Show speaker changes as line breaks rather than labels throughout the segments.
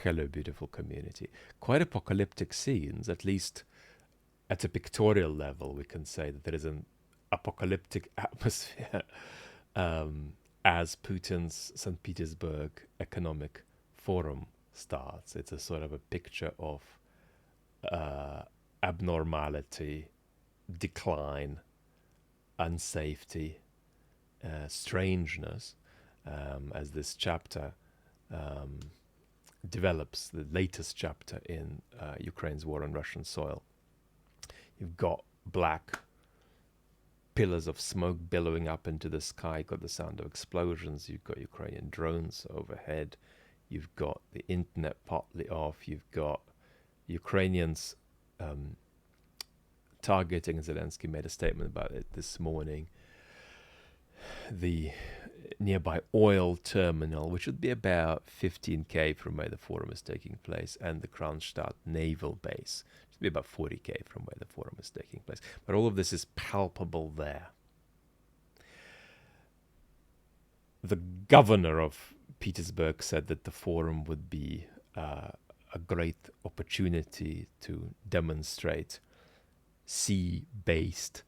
hello, beautiful community. Quite apocalyptic scenes, at least at a pictorial level. We can say that there is an apocalyptic atmosphere as Putin's St. Petersburg Economic Forum starts. It's a sort of a picture of abnormality, decline, unsafety, strangeness, as this chapter develops, the latest chapter in Ukraine's war on Russian soil. You've got black pillars of smoke billowing up into the sky, got the sound of explosions, you've got Ukrainian drones overhead, you've got the internet partly off, you've got Ukrainians targeting, Zelensky made a statement about it this morning, the nearby oil terminal, which would be about 15k from where the forum is taking place, and the Kronstadt naval base, which would be about 40k from where the forum is taking place. But all of this is palpable there. The governor of Petersburg said that the forum would be a great opportunity to demonstrate sea-based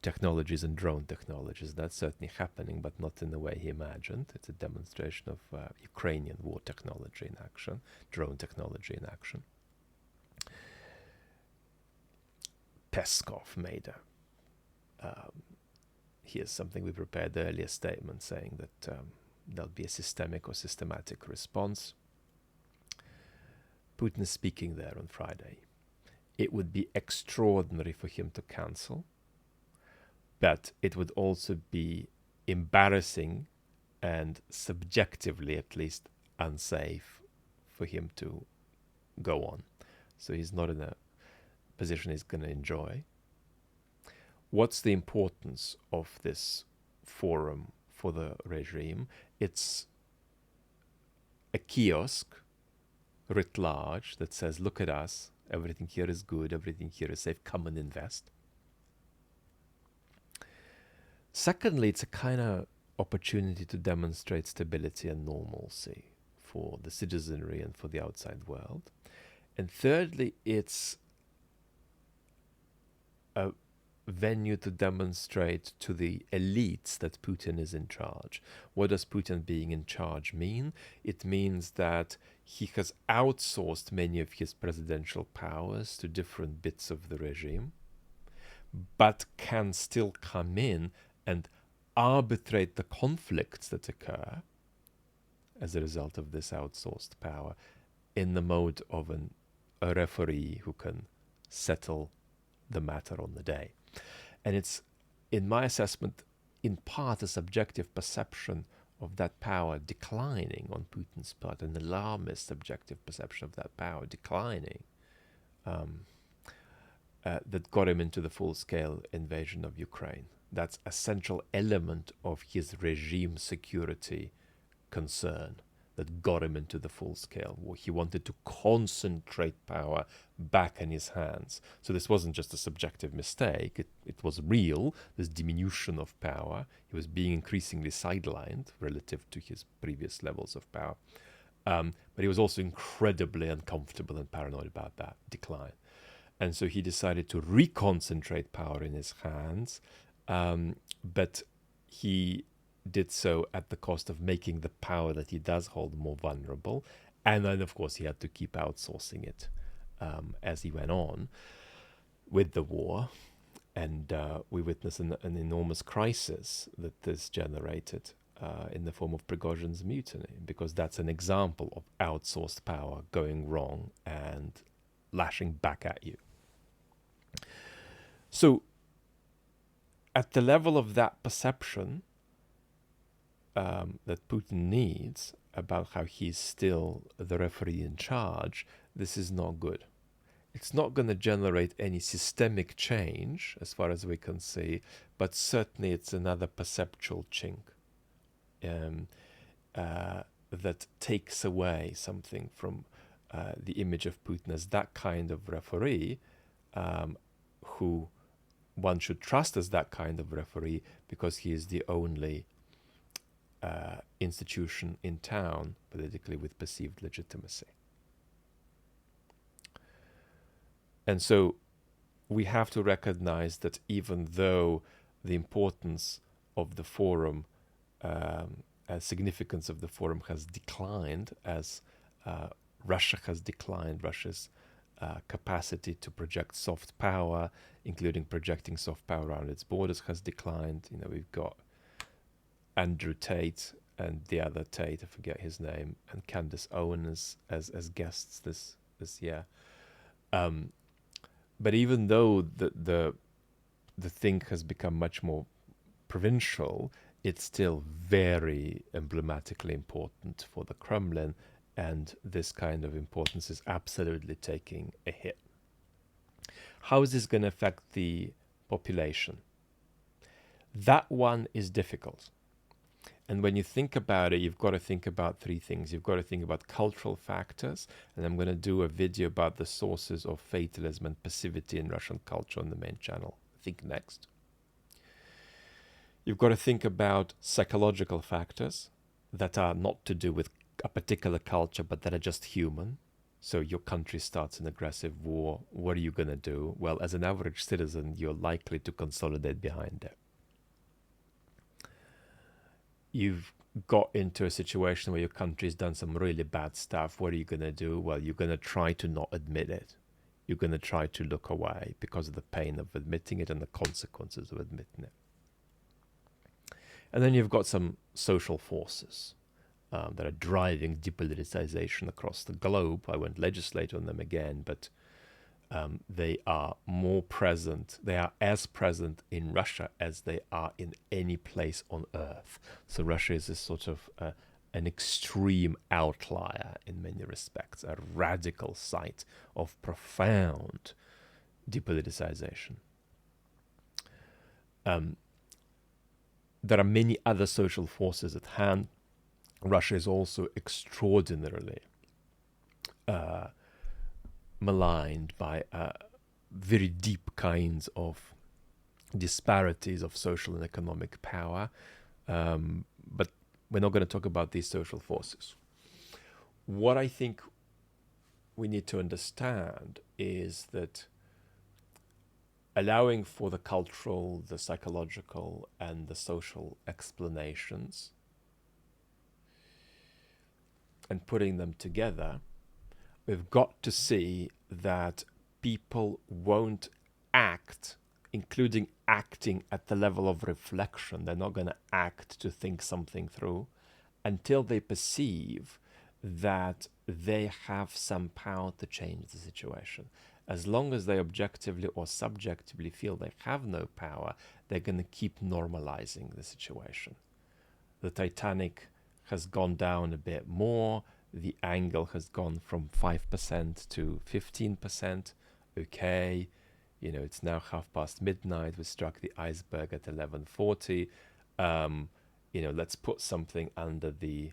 technologies and drone technologies. That's certainly happening, but not in the way he imagined. It's a demonstration of Ukrainian war technology in action, drone technology in action. Peskov made here's something we prepared earlier statement saying that there'll be a systemic or systematic response. Putin is speaking there on Friday. It would be extraordinary for him to cancel, but it would also be embarrassing and subjectively, at least, unsafe for him to go on. So he's not in a position he's going to enjoy. What's the importance of this forum for the regime? It's a kiosk writ large that says, look at us, everything here is good, everything here is safe, come and invest. Secondly, it's a kind of opportunity to demonstrate stability and normalcy for the citizenry and for the outside world. And thirdly, it's a venue to demonstrate to the elites that Putin is in charge. What does Putin being in charge mean? It means that he has outsourced many of his presidential powers to different bits of the regime, but can still come in and arbitrate the conflicts that occur as a result of this outsourced power in the mode of a referee who can settle the matter on the day. And it's, in my assessment, in part a subjective perception of that power declining on Putin's part, an alarmist subjective perception of that power declining, that got him into the full-scale invasion of Ukraine. That's a central element of his regime security concern that got him into the full-scale war. He wanted to concentrate power back in his hands. So this wasn't just a subjective mistake. It was real, this diminution of power. He was being increasingly sidelined relative to his previous levels of power. But he was also incredibly uncomfortable and paranoid about that decline. And so he decided to reconcentrate power in his hands, but he did so at the cost of making the power that he does hold more vulnerable. And then, of course, he had to keep outsourcing it as he went on with the war. And we witnessed an enormous crisis that this generated in the form of Prigozhin's mutiny, because that's an example of outsourced power going wrong and lashing back at you. So at the level of that perception that Putin needs about how he's still the referee in charge, this is not good. It's not going to generate any systemic change as far as we can see, but certainly it's another perceptual chink that takes away something from the image of Putin as that kind of referee who one should trust as that kind of referee because he is the only institution in town politically with perceived legitimacy. And so we have to recognize that even though the importance of the forum, significance of the forum has declined as Russia has declined, Russia's capacity to project soft power, including projecting soft power around its borders, has declined. You know, we've got Andrew Tate and the other Tate, I forget his name, and Candace Owen as guests this year. But even though the thing has become much more provincial, it's still very emblematically important for the Kremlin, and this kind of importance is absolutely taking a hit. How is this going to affect the population? That one is difficult. And when you think about it, you've got to think about three things. You've got to think about cultural factors, and I'm going to do a video about the sources of fatalism and passivity in Russian culture on the main channel, I think next. You've got to think about psychological factors that are not to do with a particular culture, but that are just human. So your country starts an aggressive war. What are you going to do? Well, as an average citizen, you're likely to consolidate behind it. You've got into a situation where your country's done some really bad stuff. What are you going to do? Well, you're going to try to not admit it. You're going to try to look away because of the pain of admitting it and the consequences of admitting it. And then you've got some social forces that are driving depoliticization across the globe. I won't legislate on them again, but they are more present. They are as present in Russia as they are in any place on earth. So Russia is a sort of an extreme outlier in many respects, a radical site of profound depoliticization. There are many other social forces at hand. Russia is also extraordinarily maligned by very deep kinds of disparities of social and economic power. But we're not going to talk about these social forces. What I think we need to understand is that allowing for the cultural, the psychological, and the social explanations and putting them together, we've got to see that people won't act, including acting at the level of reflection. They're not going to act to think something through until they perceive that they have some power to change the situation. As long as they objectively or subjectively feel they have no power, they're going to keep normalizing the situation. The Titanic has gone down a bit more. The angle has gone from 5% to 15%. Okay, you know, it's now midnight. We struck the iceberg at 11:40. You know, let's put something under the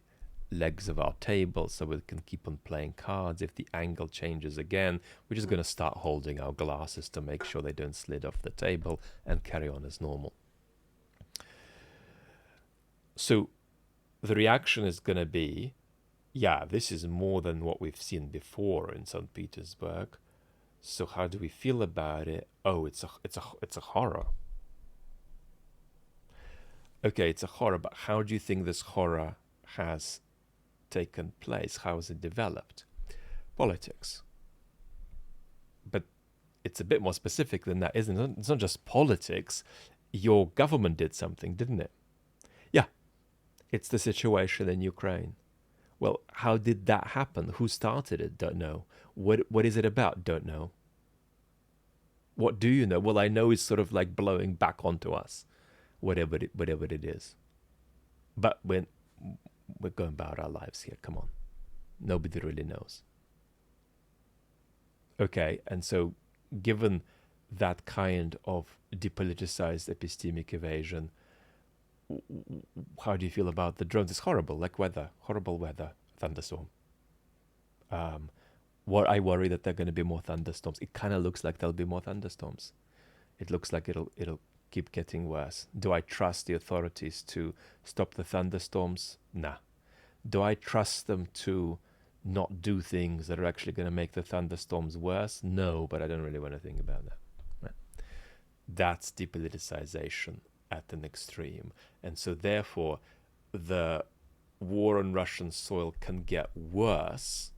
legs of our table so we can keep on playing cards. If the angle changes again, we're just going to start holding our glasses to make sure they don't slid off the table and carry on as normal. So the reaction is going to be, yeah, this is more than what we've seen before in St. Petersburg. So how do we feel about it? Oh, it's a horror. Okay, it's a horror, but how do you think this horror has taken place? How has it developed? Politics. But it's a bit more specific than that, isn't it? It's not just politics. Your government did something, didn't it? Yeah, it's the situation in Ukraine. Well, how did that happen? Who started it? Don't know. What is it about? Don't know. What do you know? Well, I know it's sort of like blowing back onto us, whatever it is. But we're going about our lives here. Come on. Nobody really knows. Okay, and so given that kind of depoliticized epistemic evasion, how do you feel about the drones? It's horrible, like weather, horrible weather, thunderstorm. What I worry that there are going to be more thunderstorms. It kind of looks like there'll be more thunderstorms. It looks like it'll keep getting worse. Do I trust the authorities to stop the thunderstorms? Nah. Do I trust them to not do things that are actually going to make the thunderstorms worse? No, but I don't really want to think about that. Right? That's depoliticization at an extreme. And so therefore, the war on Russian soil can get worse,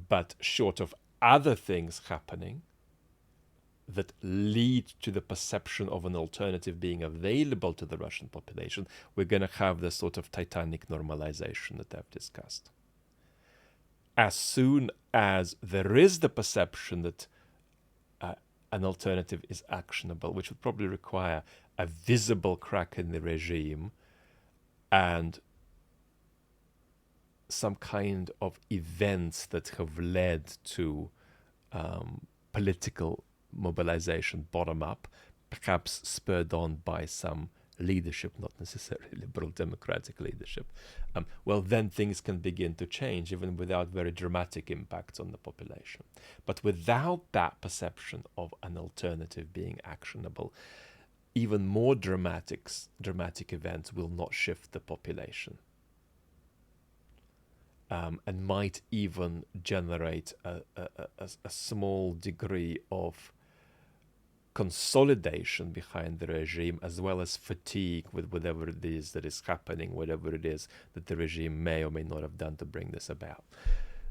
but short of other things happening that lead to the perception of an alternative being available to the Russian population, we're going to have the sort of titanic normalization that I've discussed. As soon as there is the perception that an alternative is actionable, which would probably require a visible crack in the regime and some kind of events that have led to political mobilization bottom up, perhaps spurred on by some leadership, not necessarily liberal democratic leadership, well, then things can begin to change, even without very dramatic impacts on the population. But without that perception of an alternative being actionable, even more dramatic events will not shift the population, and might even generate a small degree of consolidation behind the regime, as well as fatigue with whatever it is that is happening, whatever it is that the regime may or may not have done to bring this about.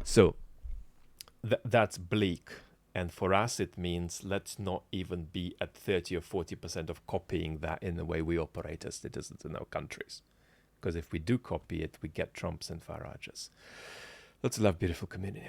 So that's bleak. And for us, it means let's not even be at 30 or 40% of copying that in the way we operate as citizens in our countries. Because if we do copy it, we get Trumps and Farages. Let's love beautiful community.